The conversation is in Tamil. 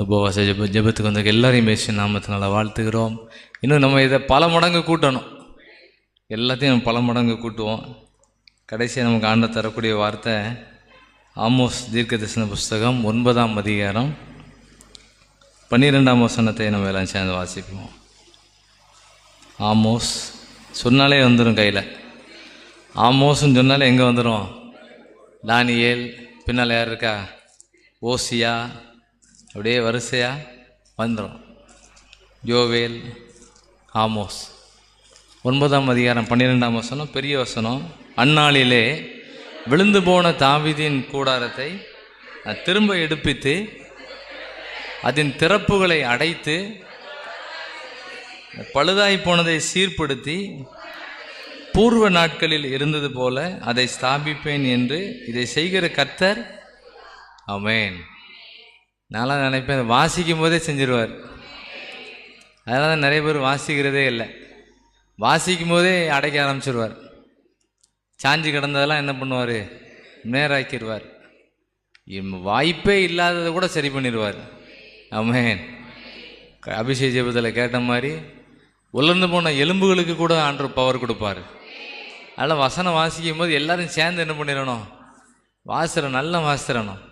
உபவாச ஜெபத்துக்கு வந்த எல்லாரையும் பேசி நாமத்தினால வாழ்த்துகிறோம். இன்னும் நம்ம இதை பல மடங்கு கூட்டணும். எல்லாத்தையும் பல மடங்கு கூட்டுவோம். கடைசியாக நமக்கு ஆண்டு தரக்கூடிய வார்த்தை ஆமோஸ் தீர்க்கதரிசன புஸ்தகம் 9ஆம் அதிகாரம் 12ஆம் வசனத்தை நம்ம எல்லாம் சேர்ந்து வாசிப்போம். ஆமோஸ் சொன்னாலே வந்துடும் கையில். ஆமோஸ்ன்னு சொன்னாலே எங்கே வந்துடும்? தானியேல், பின்னால் யார் இருக்கா? ஓசியா, அப்படியே வரிசையாக வந்துடும். யோவேல், ஆமோஸ். 9ஆம் அதிகாரம் 12ஆம் வசனம் பெரிய வசனம். அந்நாளிலே விழுந்து போன தாவீதின் கூடாரத்தை திரும்ப எடுப்பித்து அதன் திறப்புகளை அடைத்து பழுதாய் போனதை சீர்படுத்தி பூர்வ நாட்களில் இருந்தது போல அதை ஸ்தாபிப்பேன் என்று இதை செய்கிற கர்த்தர். ஆமென். நான்லாம் நினைப்பேன் வாசிக்கும் போதே செஞ்சிருவார். அதனால தான் நிறைய பேர் வாசிக்கிறதே இல்லை. வாசிக்கும் போதே அடைக்க ஆரம்பிச்சிருவார். சாஞ்சி கிடந்ததெல்லாம் என்ன பண்ணுவார்? நேராக்கிடுவார். வாய்ப்பே இல்லாததை கூட சரி பண்ணிடுவார். ஆமென். அபிஷேக ஜெபத்தில் கேட்ட மாதிரி உலர்ந்து போன எலும்புகளுக்கு கூட ஆண்டவர் பவர் கொடுப்பார். அதனால் வசனம் வாசிக்கும் போது எல்லாரும் சேர்ந்து என்ன பண்ணிடணும்? வாசிடணும், நல்லா வாசிடணும்.